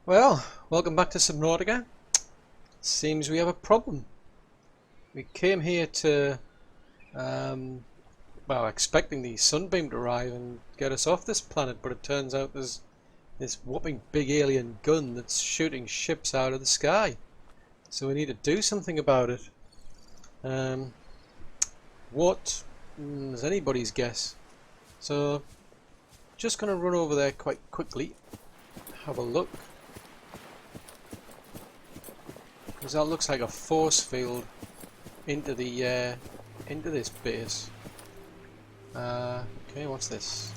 Well, welcome back to Subnautica. Seems we have a problem. We came here to, well, expecting the sunbeam to arrive and get us off this planet, but it turns out there's this whopping big alien gun that's shooting ships out of the sky. So we need to do something about it. What is anybody's guess. So, just going to run over there quite quickly, have a look. Because that looks like a force field into the into this base. Okay, what's this?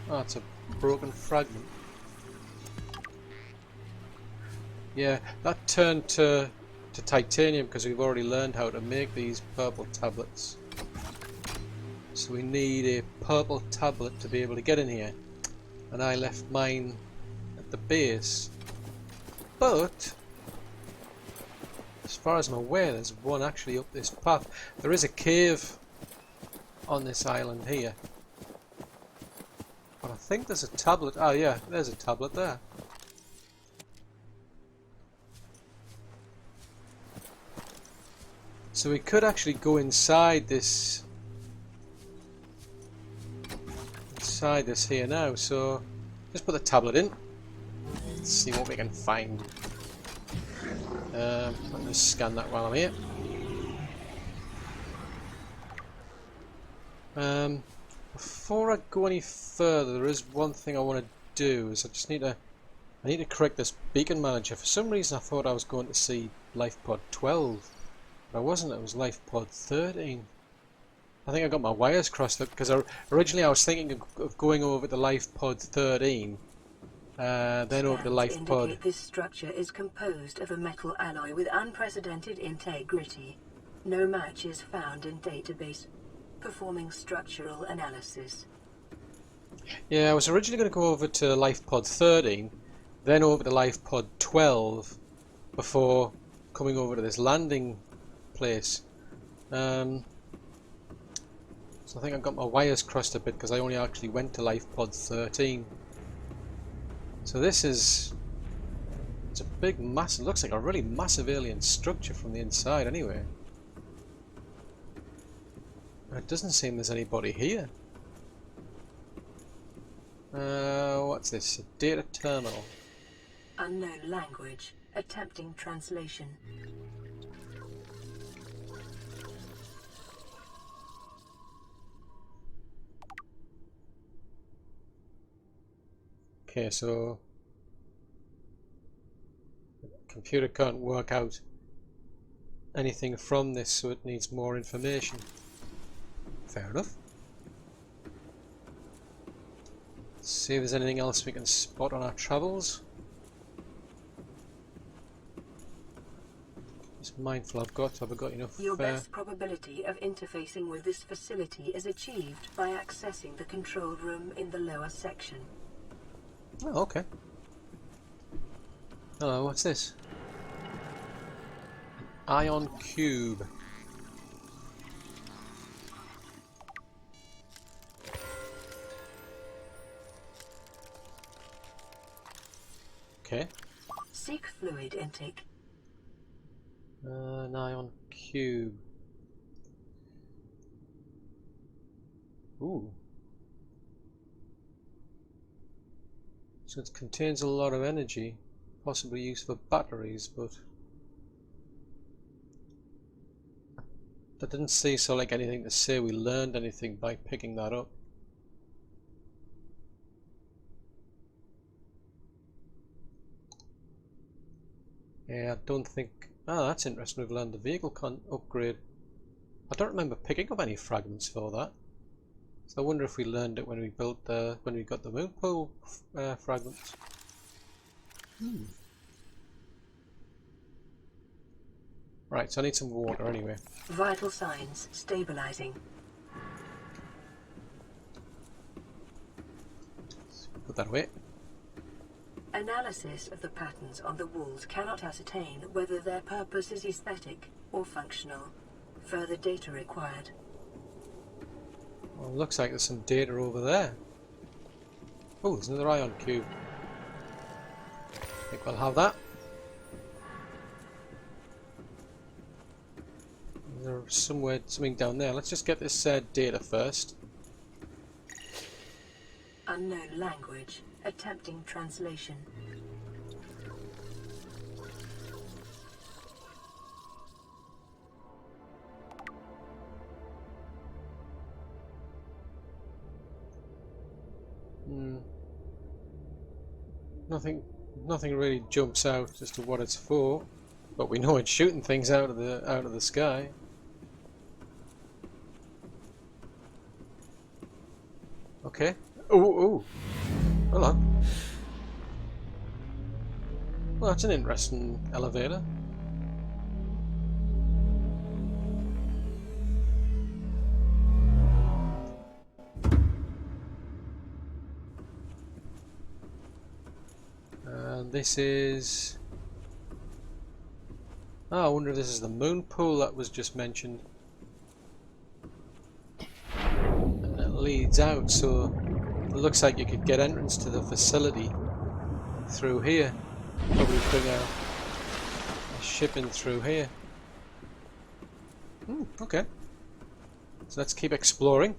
Oh, it's a broken fragment. Yeah, that turned to titanium because we've already learned how to make these purple tablets. So we need a purple tablet to be able to get in here. And I left mine at the base. But as far as I'm aware, there's one actually up this path. There is a cave on this island here. But I think there's a tablet. Oh yeah, there's a tablet there. So we could actually go inside this here now. So just put the tablet in. Let's see what we can find. Let me just scan that while I'm here. Before I go any further, there is one thing I want to do. Is I need to correct this beacon manager. For some reason, I thought I was going to see life pod 12, but I wasn't. It was life pod 13. I think I got my wires crossed up because originally I was thinking of going over to life pod 13. Then over the life pod. This structure is composed of a metal alloy with unprecedented integrity. No match is found in database. Performing structural analysis. Yeah, I was originally going to go over to life pod 13, then over to life pod 12, before coming over to this landing place. So I think I got my wires crossed a bit because I only actually went to life pod 13. So this is, it's a big massive, looks like a really massive alien structure from the inside anyway. It doesn't seem there's anybody here. What's this? A data terminal. Unknown language. Attempting translation. Okay, so the computer can't work out anything from this, so it needs more information. Fair enough. Let's see if there's anything else we can spot on our travels. Just mindful I've got enough. Your best probability of interfacing with this facility is achieved by accessing the control room in the lower section. Oh, okay. Hello, what's this? Ion cube. Okay. Seek fluid intake. An ion cube. Ooh. So it contains a lot of energy, possibly used for batteries, but that didn't seem so like anything to say we learned anything by picking that up. Yeah, I don't think. Ah, that's interesting. We've learned the vehicle can upgrade. I don't remember picking up any fragments for that. So I wonder if we learned it when we built when we got the moon pool fragments. Right, so I need some water anyway. Vital signs stabilizing. Put that away. Analysis of the patterns on the walls cannot ascertain whether their purpose is aesthetic or functional. Further data required. Well, looks like there's some data over there. Oh, there's another ion cube. think we'll have that. There's something down there. Let's just get this data first. Unknown language. Attempting translation. Nothing really jumps out as to what it's for, but we know it's shooting things out of the sky. Okay. Ooh. Hold on. Well, that's an interesting elevator. And this is... Oh, I wonder if this is the moon pool that was just mentioned. And it leads out, so it looks like you could get entrance to the facility through here. Probably bring a ship in through here. Okay. So let's keep exploring.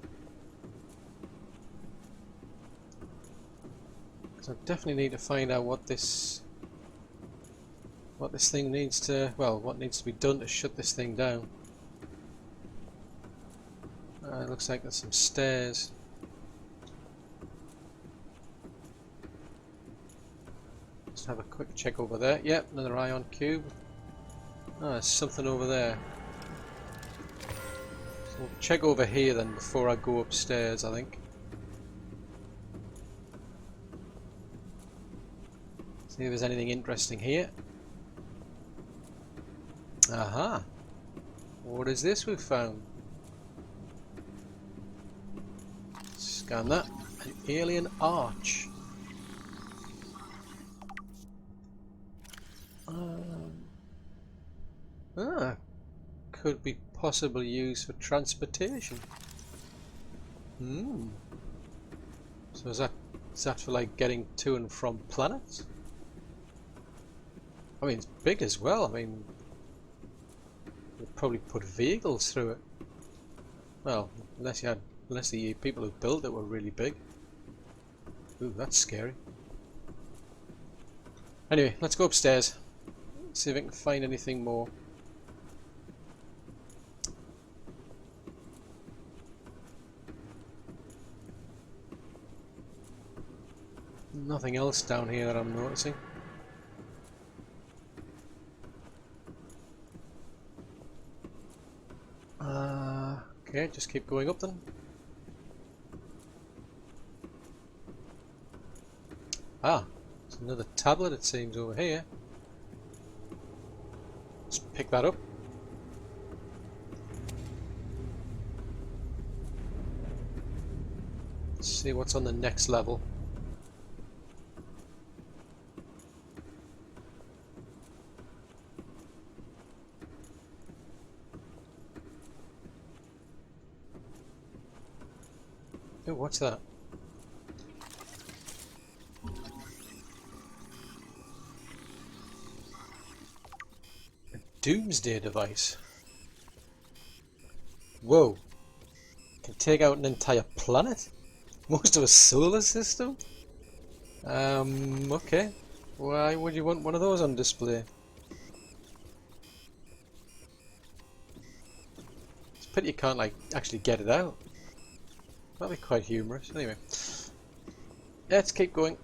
So I definitely need to find out what this thing needs to, well, what needs to be done to shut this thing down. It looks like there's some stairs. Let's have a quick check over there. Yep, another ion cube. Oh, there's something over there. So we'll check over here then before I go upstairs, I think. See if there's anything interesting here. Aha! What is this we've found? Scan that. An alien arch. Could be possibly used for transportation. So is that for like getting to and from planets? I mean, it's big as well. I mean, you'd probably put vehicles through it. Well, unless the people who built it were really big. Ooh, that's scary. Anyway, let's go upstairs. See if I can find anything more. Nothing else down here that I'm noticing. Okay, just keep going up then. Ah, there's another tablet it seems over here. Let's pick that up. Let's see what's on the next level. Oh, what's that? A Doomsday Device. Whoa. Can take out an entire planet? Most of a solar system? Okay. Why would you want one of those on display? It's a pity you can't, like, actually get it out. That'd be quite humorous. Anyway, let's keep going.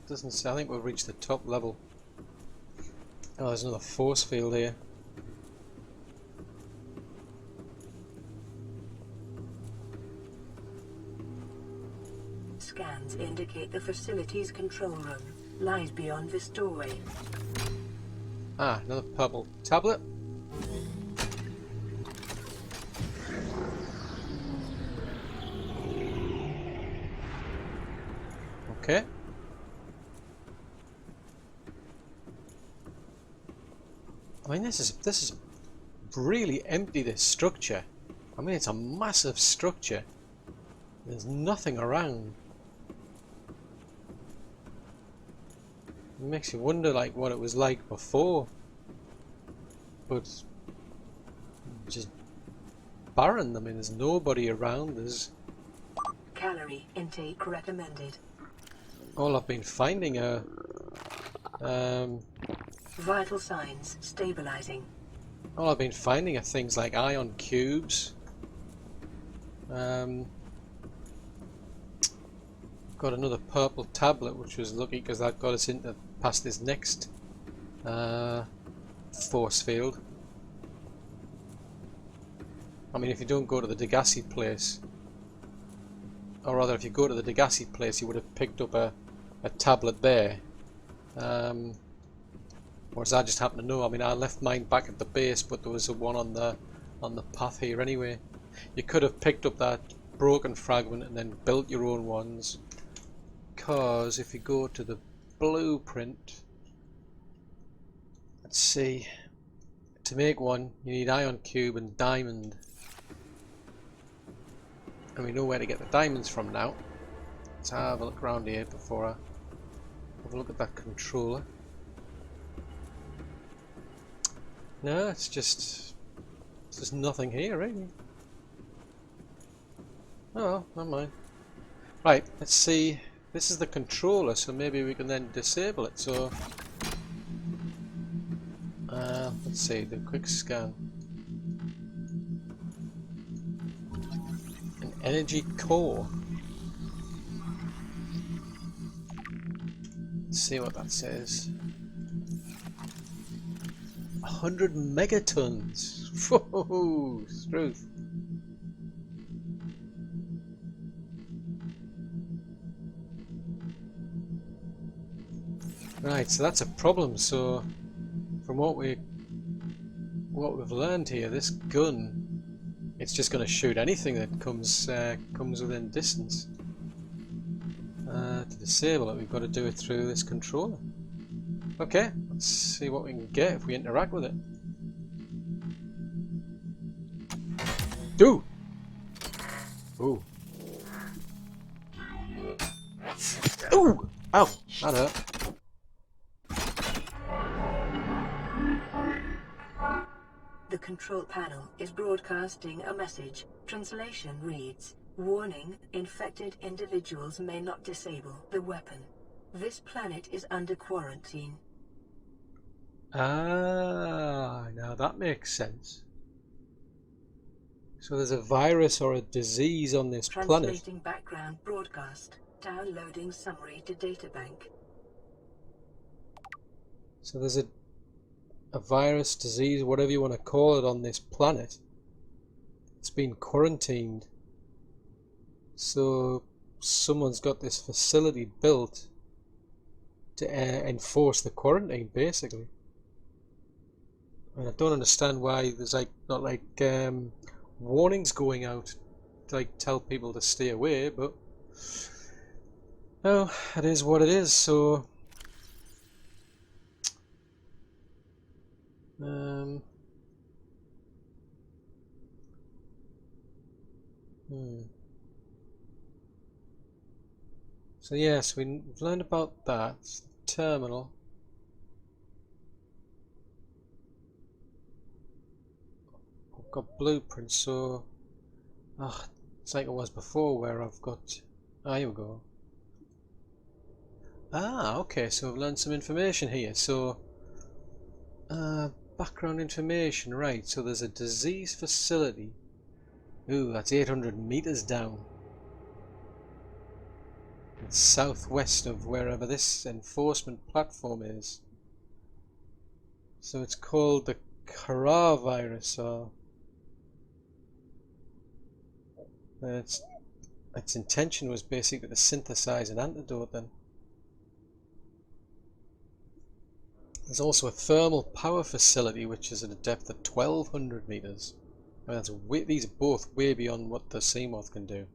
Doesn't say. I think we've reached the top level. Oh, there's another force field here. Scans indicate the facility's control room lies beyond this doorway. Ah, another purple tablet. Okay. I mean, this is really empty, this structure. I mean, it's a massive structure. There's nothing around. It makes you wonder like what it was like before. But just barren. I mean, there's nobody around. There's Calorie intake recommended. all I've been finding are Vital signs stabilizing. all I've been finding are things like ion cubes. Got another purple tablet, which was lucky because that got us into past this next force field. I mean, if you don't go to the Degassi place, or rather if you go to the Degassi place, you would have picked up a tablet there. Whereas I just happen to know. I mean, I left mine back at the base, but there was one on the path here anyway. You could have picked up that broken fragment and then built your own ones. Because if you go to the blueprint, let's see, to make one you need ion cube and diamond. And we know where to get the diamonds from now. Let's have a look around here before I have a look at that controller. No, it's just there's nothing here really. Oh, never mind. Right, let's see. This is the controller, so maybe we can then disable it. So let's see, the quick scan. An energy core. Let's see what that says. 100 megatons. Whoa, truth. Right, so that's a problem. So from what we've learned here, this gun, it's just going to shoot anything that comes within distance. To disable it, we've got to do it through this controller. Okay, let's see what we can get if we interact with it. Ooh! Ooh! Ooh! Ow! That hurt. The control panel is broadcasting a message. Translation reads, "Warning, infected individuals may not disable the weapon. This planet is under quarantine." Ah, now that makes sense. So there's a virus or a disease on this planet. Translating background broadcast. Downloading summary to databank. So there's a virus, disease, whatever you want to call it, on this planet. It's been quarantined. So someone's got this facility built to enforce the quarantine, basically. And I don't understand why there's not warnings going out to tell people to stay away, but no, it is what it is. So So yes, we've learned about that. Terminal. I've got blueprints, so it's like it was before where I've got here we go. Okay, so I've learned some information here. So background information, right, so there's a disease facility. Ooh, that's 800 meters down. It's southwest of wherever this enforcement platform is. So it's called the coronavirus, or its intention was basically to synthesize an antidote then. There's also a thermal power facility which is at a depth of 1200 meters. I mean, these are both way beyond what the Seamoth can do.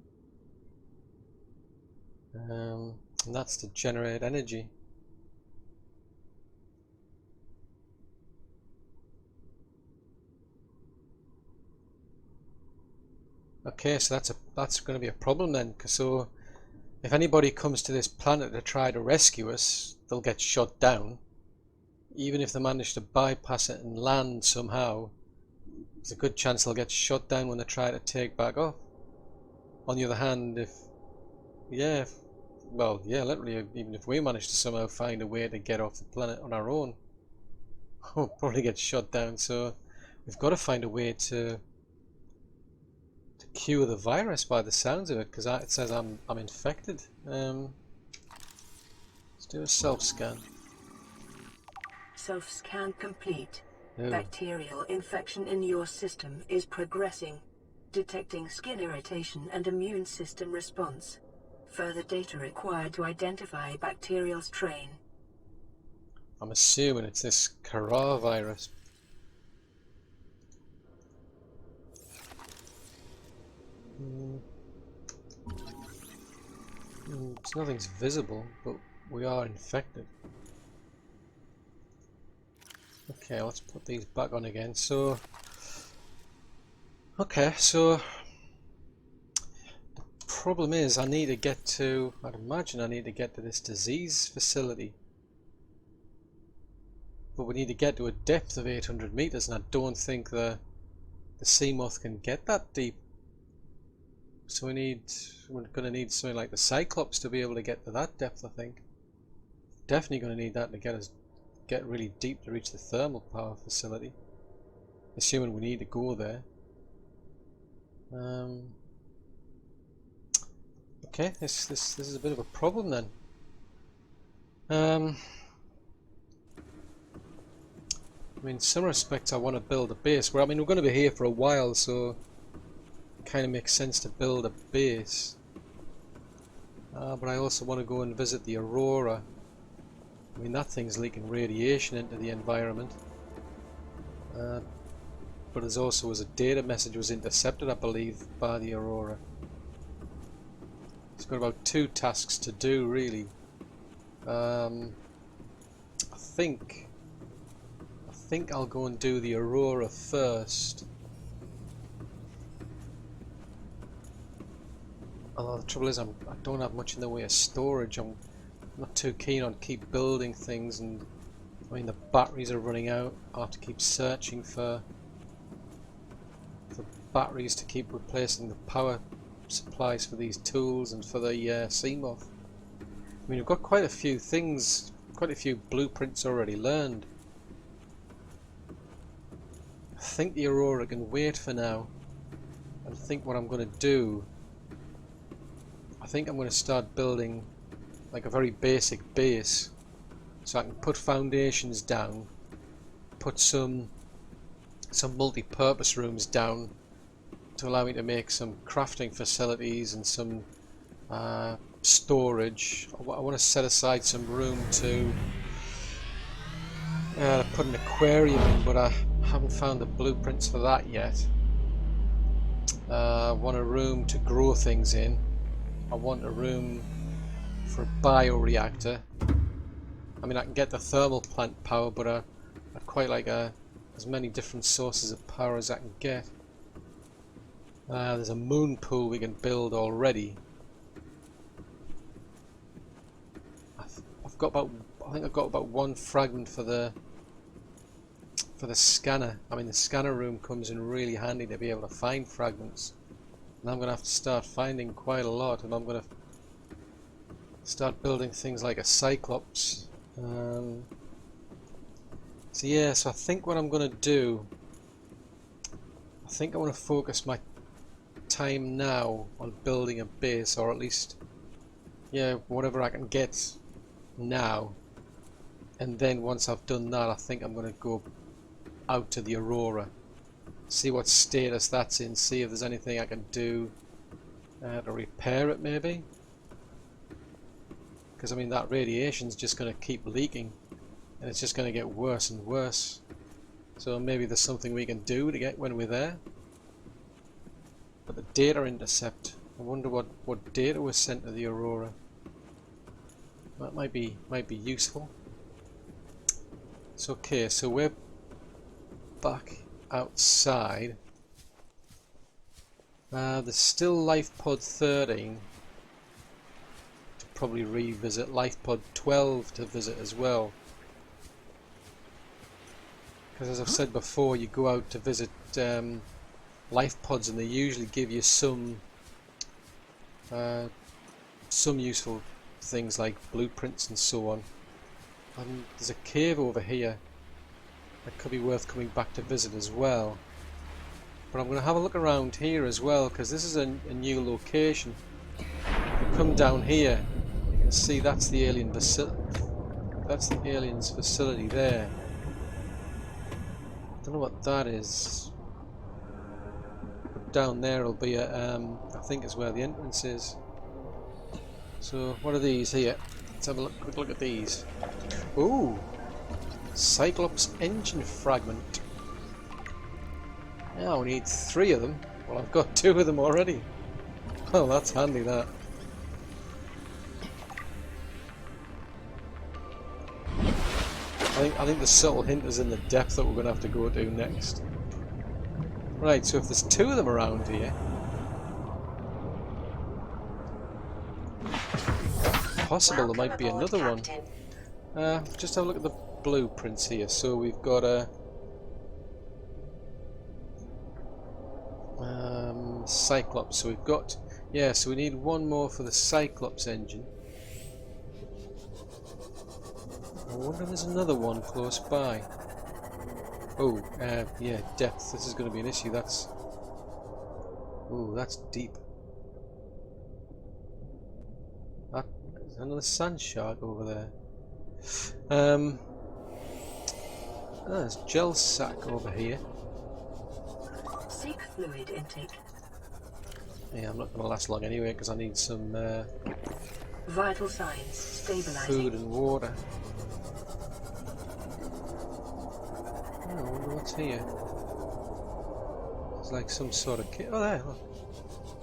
And that's to generate energy. Okay, so that's going to be a problem then. So if anybody comes to this planet to try to rescue us, they'll get shot down. Even if they manage to bypass it and land somehow, there's a good chance they'll get shot down when they try to take back off. On the other hand, well, yeah, literally, even if we manage to somehow find a way to get off the planet on our own, we'll probably get shot down. So we've got to find a way to cure the virus by the sounds of it, because it says I'm infected. Let's do a self-scan. Self-scan complete. Oh. Bacterial infection in your system is progressing. Detecting skin irritation and immune system response. Further data required to identify bacterial strain. I'm assuming it's this Kara virus. Nothing's visible, but we are infected. Okay, let's put these back on again. So, okay, so the problem is I'd imagine I need to get to this disease facility. But we need to get to a depth of 800 meters, and I don't think the Seamoth can get that deep. So we're going to need something like the Cyclops to be able to get to that depth, I think. Definitely going to need that to get really deep to reach the thermal power facility. Assuming we need to go there. Okay, this is a bit of a problem then. I mean, in some respects I want to build a base. We're going to be here for a while, so it kind of makes sense to build a base. But I also want to go and visit the Aurora. I mean, that thing's leaking radiation into the environment. But as also as a data message was intercepted, I believe, by the Aurora. It's got about 2 tasks to do, really. I think I'll go and do the Aurora first. Although the trouble is I don't have much in the way of storage. I'm not too keen on keep building things, and I mean the batteries are running out. I'll have to keep searching for batteries to keep replacing the power supplies for these tools and for the Seamoth. I mean, we've got quite a few things, quite a few blueprints already learned. I think the Aurora can wait for now. I think what I'm going to do, I think I'm going to start building like a very basic base, so I can put foundations down, put some multi-purpose rooms down to allow me to make some crafting facilities and some storage. I want to set aside some room to put an aquarium in, but I haven't found the blueprints for that yet. I want a room to grow things in. I want a room for a bioreactor. I mean, I can get the thermal plant power, but I'd quite like as many different sources of power as I can get. There's a moon pool we can build already. I think I've got about 1 fragment for the scanner. I mean, the scanner room comes in really handy to be able to find fragments. And I'm going to have to start finding quite a lot, and I'm going to start building things like a Cyclops. So yeah, so I think what I'm going to do, I think I want to focus my time now on building a base, or at least, yeah, whatever I can get now. And then once I've done that, I think I'm going to go out to the Aurora, see what status that's in, see if there's anything I can do to repair it, maybe. Because I mean, that radiation's just going to keep leaking, and it's just going to get worse and worse. So maybe there's something we can do to get when we're there. But the data intercept, I wonder what data was sent to the Aurora. That might be useful. It's okay, so we're back outside. There's still Life Pod 13 to probably revisit, Life Pod 12 to visit as well. Because as I've said before, you go out to visit life pods and they usually give you some useful things like blueprints and so on. And there's a cave over here that could be worth coming back to visit as well. But I'm going to have a look around here as well, because this is a new location. If you come down here, you can see that's the alien facility. That's the aliens' facility there. Don't know what that is. But down there will be a, I think is where the entrance is. So what are these here? Let's have a quick look at these. Ooh, Cyclops engine fragment. Now we need 3 of them. Well, I've got 2 of them already. Oh, that's handy, that. I think the subtle hint is in the depth that we're going to have to go to next. Right, so if there's 2 of them around here, possible there might be another one. Just have a look at the blueprints here. So we've got a Cyclops. So we've got, yeah, so we need 1 more for the Cyclops engine. I wonder if there's another one close by. Oh, yeah, depth. This is going to be an issue. That's... Ooh, that's deep. There's another sand shark over there. There's gel sack over here. Seek fluid intake. Yeah, I'm not going to last long anyway because I need some Vital signs stabilizing. food and water. Oh, I wonder what's here. It's like some sort of kit. Oh, there, look.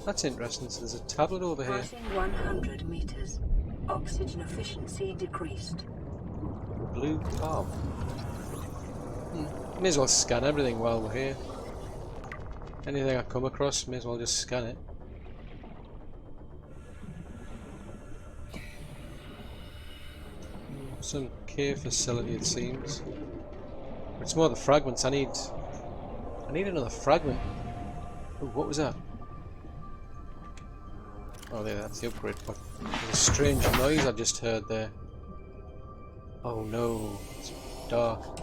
That's interesting. So there's a tablet over here. Passing 100 meters. Oxygen efficiency decreased. Blue top. May as well scan everything while we're here. Anything I come across, may as well just scan it. Some cave facility, it seems. It's more the fragments. I need another fragment. Ooh, what was that? Oh, there, that's the upgrade. But there's a strange noise I just heard there. Oh no, it's dark.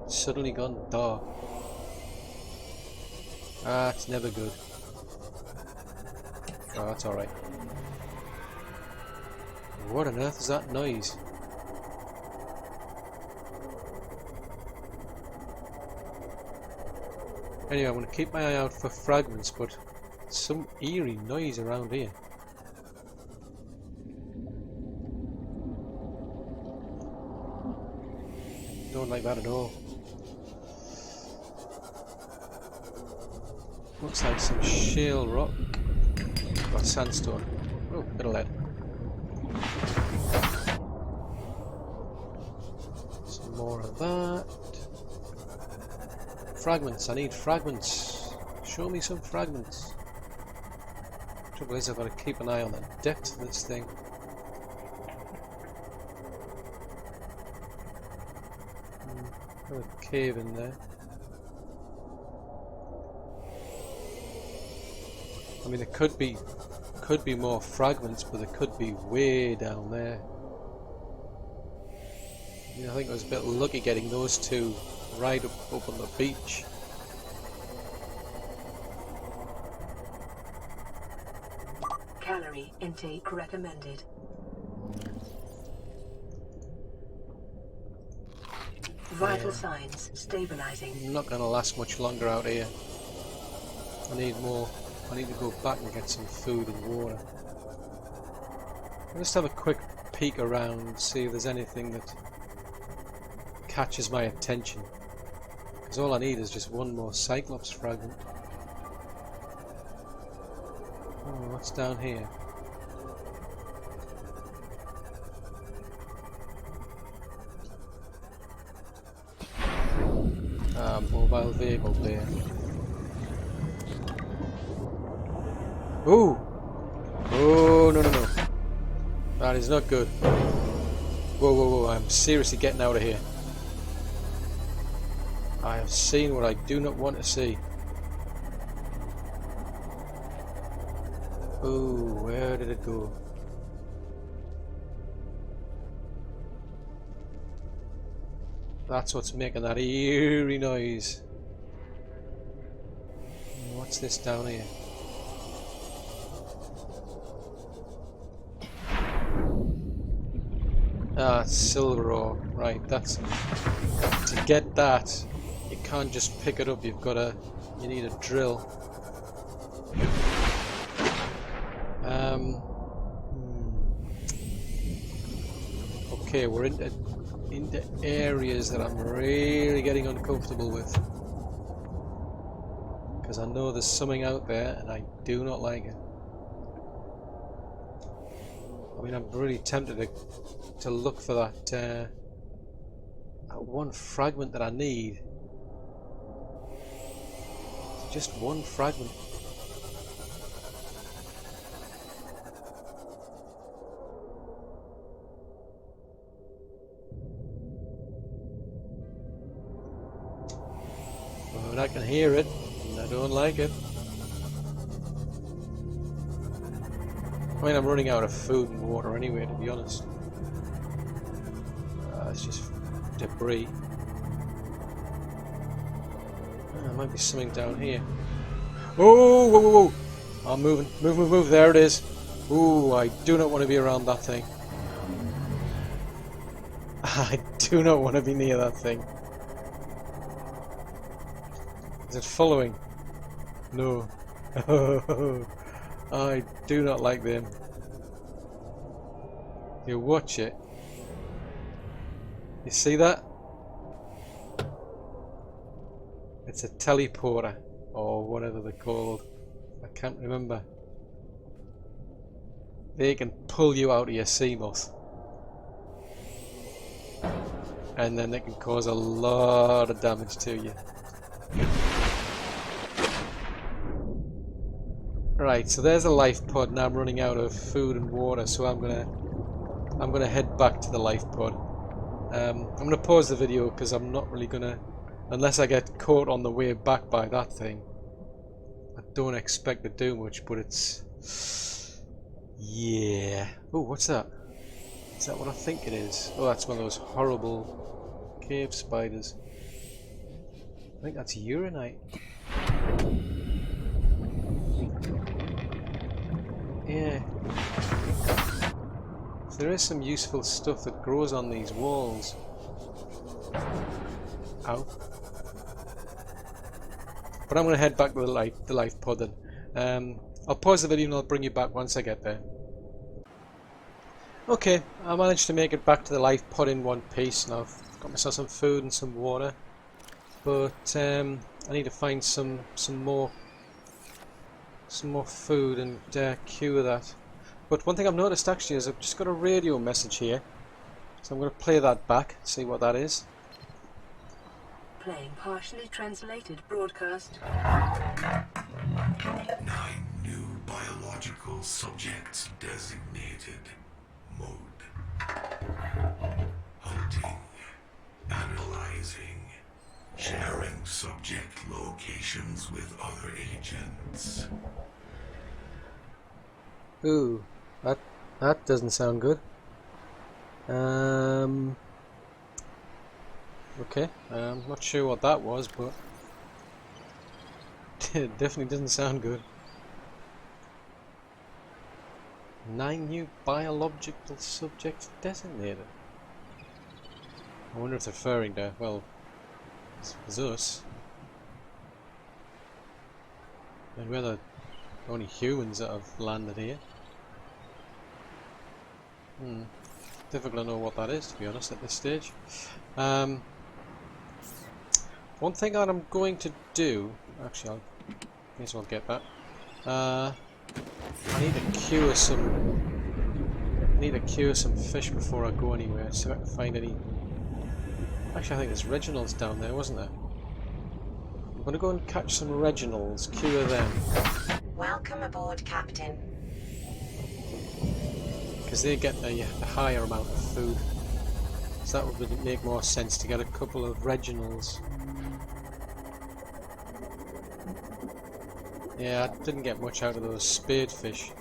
It's suddenly gone dark. Ah, it's never good. Oh, that's alright. What on earth is that noise? Anyway, I'm going to keep my eye out for fragments, but some eerie noise around here. Don't like that at all. Looks like some shale rock or sandstone. Oh, bit of lead. Some more of that. Fragments. I need fragments. Show me some fragments. Trouble is, I've got to keep an eye on the depth of this thing. Another cave in there. I mean, there could be more fragments, but there could be way down there. I think I was a bit lucky getting those 2 right up on the beach. Calorie intake recommended. Vital signs stabilizing. I'm not going to last much longer out here. I need more. I need to go back and get some food and water. I'll just have a quick peek around, see if there's anything that catches my attention. Because all I need is just 1 more Cyclops fragment. Oh, what's down here? Ah, mobile vehicle there. Ooh! Oh, no, no, no. That is not good. Whoa, whoa, whoa. I'm seriously getting out of here. I have seen what I do not want to see. Ooh, where did it go? That's what's making that eerie noise. What's this down here? Ah, silver ore. Right, that's... To get that, you can't just pick it up, you need a drill. Okay, we're into areas that I'm really getting uncomfortable with. Because I know there's something out there and I do not like it. I mean, I'm really tempted to look for that one fragment that I need. Just one fragment. But I can hear it, and I don't like it. I mean, I'm running out of food and water anyway, to be honest. It's just debris. There might be something down here. Oh, whoa, whoa, whoa! I'm moving. Move, move, move. There it is. Ooh, I do not want to be around that thing. I do not want to be near that thing. Is it following? No. I do not like them. You watch it. You see that? It's a teleporter, or whatever they're called. I can't remember. They can pull you out of your sea moth. And then they can cause a lot of damage to you. Right, so there's a life pod. Now I'm running out of food and water, so I'm gonna head back to the life pod. I'm gonna pause the video because I'm not really gonna, unless I get caught on the way back by that thing. I don't expect to do much, but it's, yeah. Oh, what's that? Is that what I think it is? Oh, that's one of those horrible cave spiders. I think that's uranite. Yeah. So there is some useful stuff that grows on these walls. Ow. But I'm going to head back to the life pod then. I'll pause the video and I'll bring you back once I get there. Okay, I managed to make it back to the life pod in one piece. Now I've got myself some food and some water. But I need to find some more food and cure that. But one thing I've noticed actually is I've just got a radio message here, so I'm going to play that back, see what that is. Playing partially translated broadcast. 9 new biological subjects designated. Mode. Hunting. Analyzing. Sharing subject locations with other agents. Ooh, that doesn't sound good. Okay, I'm not sure what that was, but it definitely doesn't sound good. 9 new biological subjects designated. I wonder if they're referring to, well, it's us. And we're the only humans that have landed here. Difficult to know what that is, to be honest, at this stage. One thing that I'm going to do, actually, I may as well get that. I need to cure some fish before I go anywhere. See if I can find any. Actually, I think there's Reginald's down there, wasn't there? I'm going to go and catch some Reginalds, cure them. Welcome aboard, Captain. Because they get the higher amount of food. So that would make more sense to get a couple of Reginalds. Yeah, I didn't get much out of those spadefish.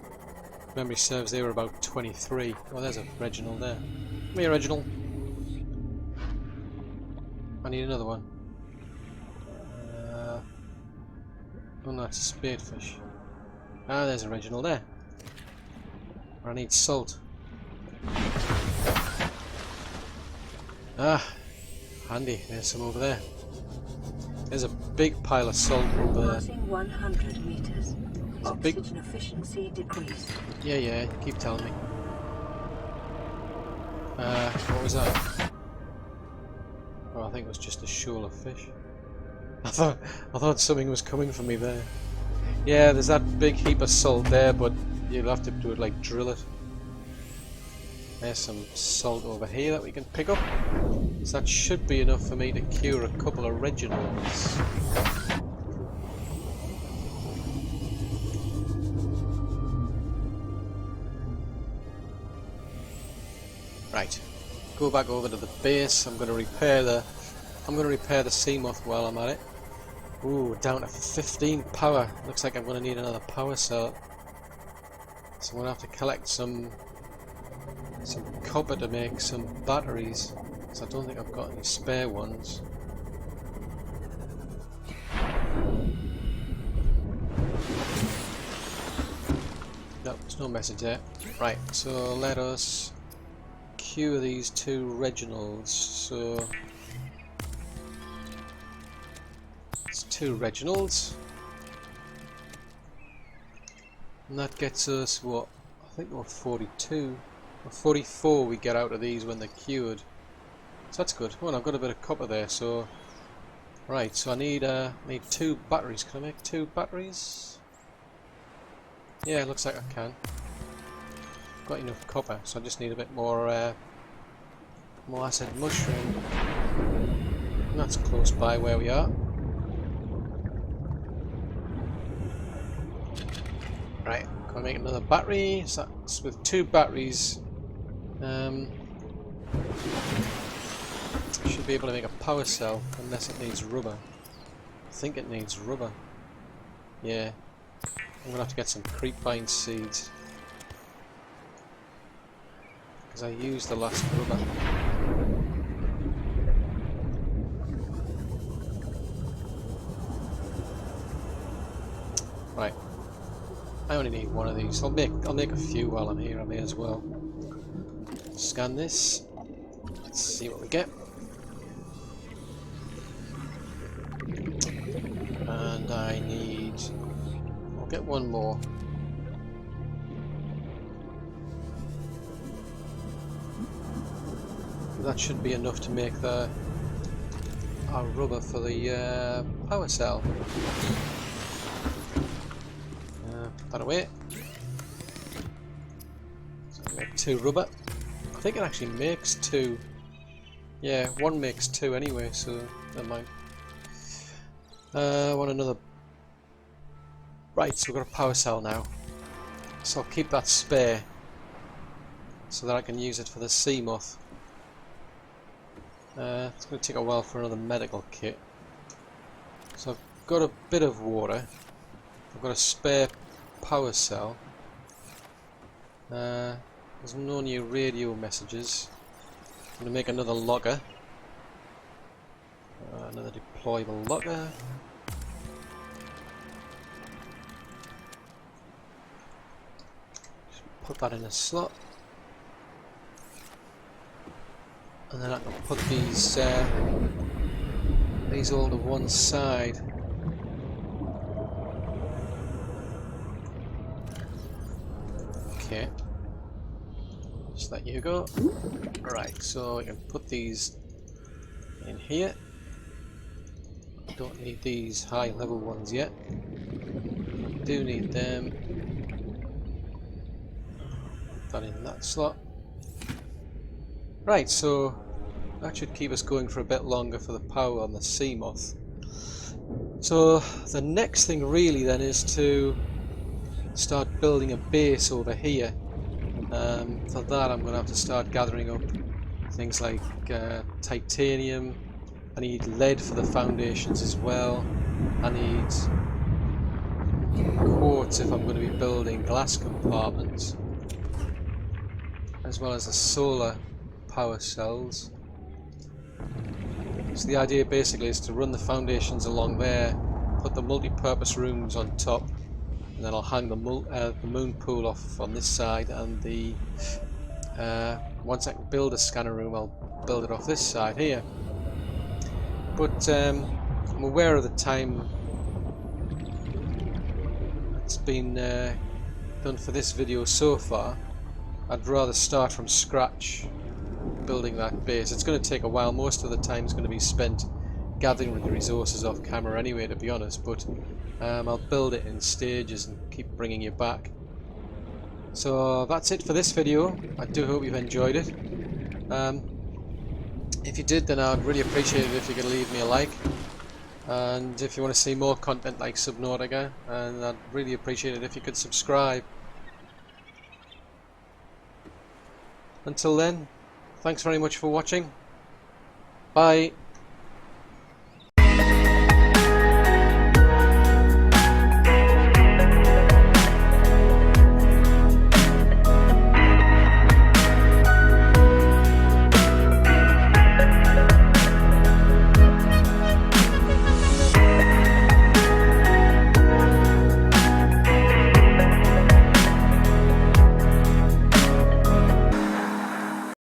Memory serves, they were about 23. Oh, there's a Reginald there. Come here, Reginald. I need another one. Oh no, it's a spadefish. Ah, there's a Reginald there. I need salt. Ah, handy. There's some over there. There's a big pile of salt over there. Passing 100 meters. There's a big... Oxygen efficiency decreased. Yeah, keep telling me. What was that? Oh, I think it was just a shoal of fish. I thought something was coming for me there. Yeah, there's that big heap of salt there, but you'll have to do it like drill it. There's some salt over here that we can pick up. So that should be enough for me to cure a couple of Reginalds. Right. Go back over to the base. I'm going to repair the Seamoth while I'm at it. Ooh, down to 15 power. Looks like I'm going to need another power cell. So I'm going to have to collect some copper to make some batteries. So I don't think I've got any spare ones. No, there's no message there. Right, so let us cure these two Reginalds. So it's two Reginalds. And that gets us what? I think we're 42. Or 44 we get out of these when they're cured. So that's good. Oh, and I've got a bit of copper there, so... Right, so I need two batteries. Can I make two batteries? Yeah, it looks like I can. Got enough copper, so I just need a bit more acid mushroom. And that's close by where we are. Right, can I make another battery? So that's with two batteries. Should be able to make a power cell, unless it needs rubber. I think it needs rubber. Yeah. I'm gonna have to get some creepvine seeds. Because I used the last rubber. Right. I only need one of these. I'll make a few while I'm here, I may as well. Scan this. Let's see what we get. And I need... I'll get one more. That should be enough to make our rubber for the power cell. Put that away. So I make two rubber. I think it actually makes two. Yeah, one makes two anyway, so never mind. I want another. Right, so we've got a power cell now. So I'll keep that spare so that I can use it for the Seamoth. It's going to take a while for another medical kit. So I've got a bit of water. I've got a spare power cell. There's no new radio messages. I'm going to make another logger. Another deployable logger. Just put that in a slot. And then I can put these all to one side. Okay. Just let you go. Right, so I can put these in here. Don't need these high level ones yet. Do need them. Put that in that slot. Right, so that should keep us going for a bit longer for the power on the Seamoth. So the next thing really then is to start building a base over here. For that I'm going to have to start gathering up things like titanium. I need lead for the foundations as well. I need quartz if I'm going to be building glass compartments, as well as the solar power cells. So the idea basically is to run the foundations along there, put the multi-purpose rooms on top, and then I'll hang the moon pool off on this side, and the once I can build a scanner room I'll build it off this side here. But I'm aware of the time that's been done for this video so far. I'd rather start from scratch building that base. It's going to take a while. Most of the time is going to be spent gathering the resources off camera anyway, to be honest, but I'll build it in stages and keep bringing you back. So that's it for this video. I do hope you've enjoyed it. If you did, then I'd really appreciate it if you could leave me a like, and if you want to see more content like Subnautica, and I'd really appreciate it if you could subscribe. Until then, thanks very much for watching. Bye.